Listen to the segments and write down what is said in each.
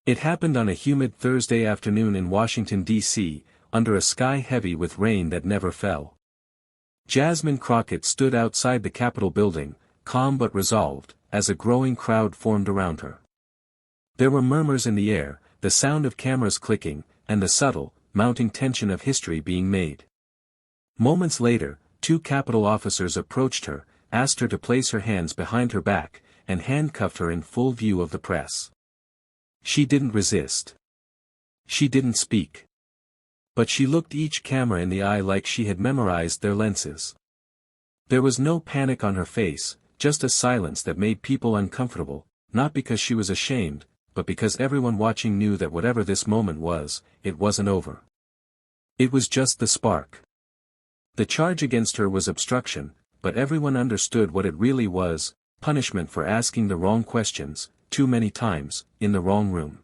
It happened on a humid Thursday afternoon in Washington, D.C., under a sky heavy with rain that never fell. Jasmine Crockett stood outside the Capitol building, calm but resolved, as a growing crowd formed around her. There were murmurs in the air, the sound of cameras clicking, and the subtle, mounting tension of history being made. Moments later, two Capitol officers approached her, asked her to place her hands behind her back, and handcuffed her in full view of the press. She didn't resist. She didn't speak. But she looked each camera in the eye like she had memorized their lenses. There was no panic on her face, just a silence that made people uncomfortable, not because she was ashamed, but because everyone watching knew that whatever this moment was, it wasn't over. It was just the spark. The charge against her was obstruction, but everyone understood what it really was, punishment for asking the wrong questions, too many times, in the wrong room.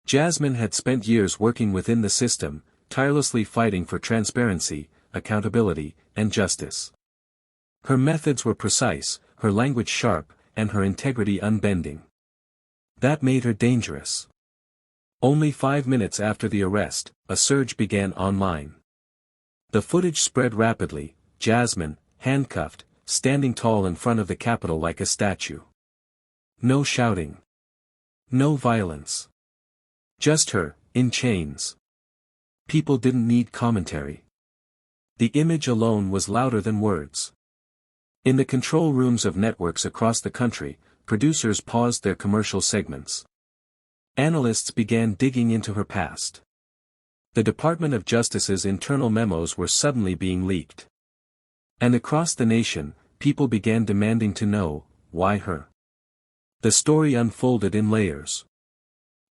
Jasmine had spent years working within the system, tirelessly fighting for transparency, accountability, and justice. Her methods were precise, her language sharp, and her integrity unbending. That made her dangerous. Only 5 minutes after the arrest, a surge began online. The footage spread rapidly, Jasmine, handcuffed, standing tall in front of the Capitol like a statue. No shouting. No violence. Just her, in chains. People didn't need commentary. The image alone was louder than words. In the control rooms of networks across the country, producers paused their commercial segments. Analysts began digging into her past. The Department of Justice's internal memos were suddenly being leaked. And across the nation, people began demanding to know, why her? The story unfolded in layers.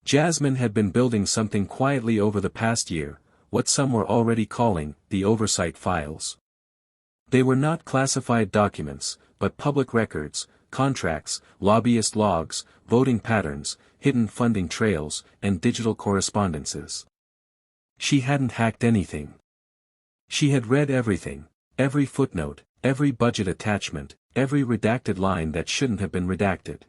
Jasmine had been building something quietly over the past year, what some were already calling, the oversight files. They were not classified documents, but public records, contracts, lobbyist logs, voting patterns, hidden funding trails, and digital correspondences. She hadn't hacked anything. She had read everything, every footnote, every budget attachment, every redacted line that shouldn't have been redacted.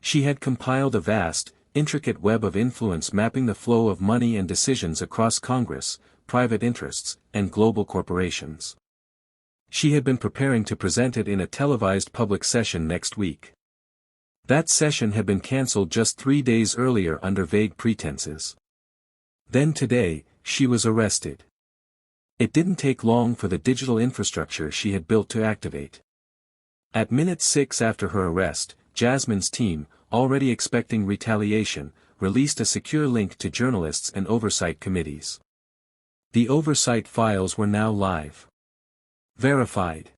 She had compiled a vast, intricate web of influence mapping the flow of money and decisions across Congress, private interests, and global corporations. She had been preparing to present it in a televised public session next week. That session had been cancelled just 3 days earlier under vague pretenses. Then today, she was arrested. It didn't take long for the digital infrastructure she had built to activate. At minute 6 after her arrest, Jasmine's team, already expecting retaliation, released a secure link to journalists and oversight committees. The oversight files were now live. Verified.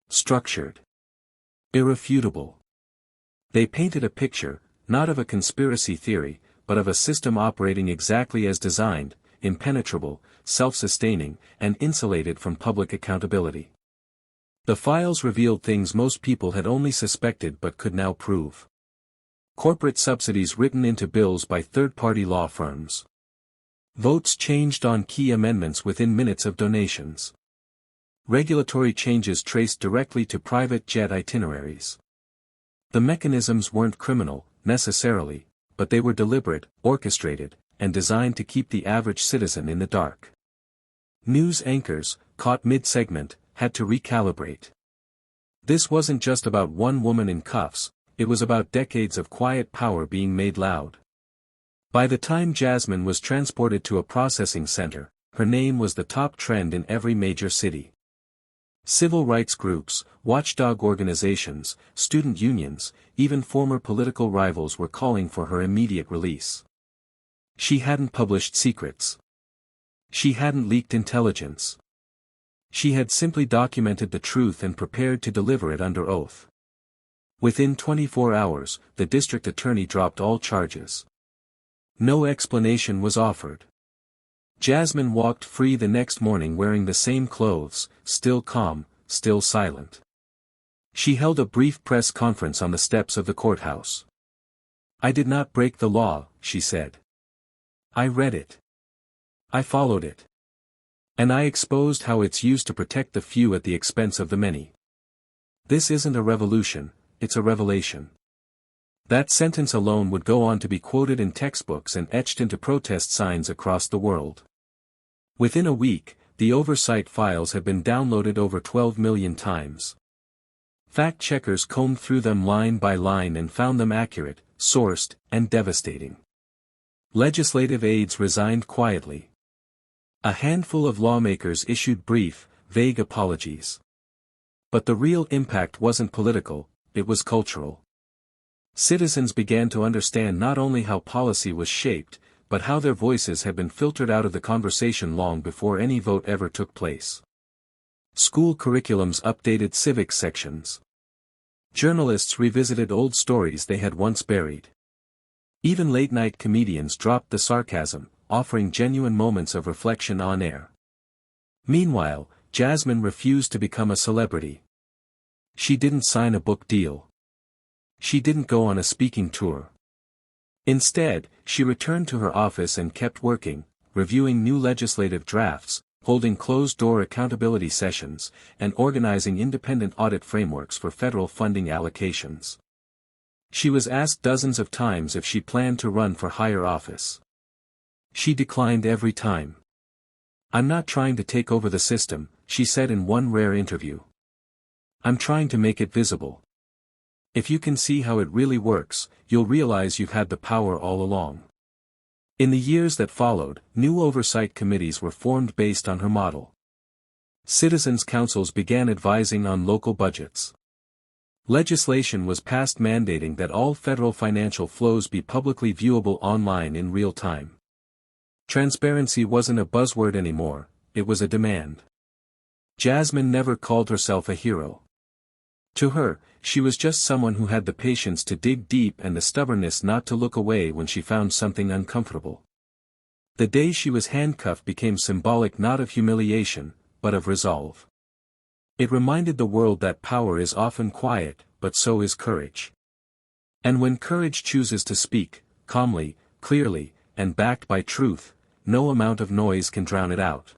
Structured. Irrefutable. They painted a picture, not of a conspiracy theory, but of a system operating exactly as designed, impenetrable, self-sustaining, and insulated from public accountability. The files revealed things most people had only suspected but could now prove. Corporate subsidies written into bills by third-party law firms. Votes changed on key amendments within minutes of donations. Regulatory changes traced directly to private jet itineraries. The mechanisms weren't criminal, necessarily, but they were deliberate, orchestrated, and designed to keep the average citizen in the dark. News anchors, caught mid-segment, had to recalibrate. This wasn't just about one woman in cuffs, it was about decades of quiet power being made loud. By the time Jasmine was transported to a processing center, her name was the top trend in every major city. Civil rights groups, watchdog organizations, student unions, even former political rivals were calling for her immediate release. She hadn't published secrets. She hadn't leaked intelligence. She had simply documented the truth and prepared to deliver it under oath. Within 24 hours, the district attorney dropped all charges. No explanation was offered. Jasmine walked free the next morning wearing the same clothes, still calm, still silent. She held a brief press conference on the steps of the courthouse. "I did not break the law," she said. "I read it. I followed it. And I exposed how it's used to protect the few at the expense of the many. This isn't a revolution, it's a revelation." That sentence alone would go on to be quoted in textbooks and etched into protest signs across the world. Within a week, the oversight files had been downloaded over 12 million times. Fact-checkers combed through them line by line and found them accurate, sourced, and devastating. Legislative aides resigned quietly. A handful of lawmakers issued brief, vague apologies. But the real impact wasn't political, it was cultural. Citizens began to understand not only how policy was shaped, but how their voices had been filtered out of the conversation long before any vote ever took place. School curriculums updated civics sections. Journalists revisited old stories they had once buried. Even late-night comedians dropped the sarcasm, offering genuine moments of reflection on air. Meanwhile, Jasmine refused to become a celebrity. She didn't sign a book deal. She didn't go on a speaking tour. Instead, she returned to her office and kept working, reviewing new legislative drafts, holding closed-door accountability sessions, and organizing independent audit frameworks for federal funding allocations. She was asked dozens of times if she planned to run for higher office. She declined every time. "I'm not trying to take over the system," she said in one rare interview. "I'm trying to make it visible. If you can see how it really works, you'll realize you've had the power all along." In the years that followed, new oversight committees were formed based on her model. Citizens' councils began advising on local budgets. Legislation was passed mandating that all federal financial flows be publicly viewable online in real time. Transparency wasn't a buzzword anymore, it was a demand. Jasmine never called herself a hero. To her, she was just someone who had the patience to dig deep and the stubbornness not to look away when she found something uncomfortable. The day she was handcuffed became symbolic not of humiliation, but of resolve. It reminded the world that power is often quiet, but so is courage. And when courage chooses to speak, calmly, clearly, and backed by truth, no amount of noise can drown it out.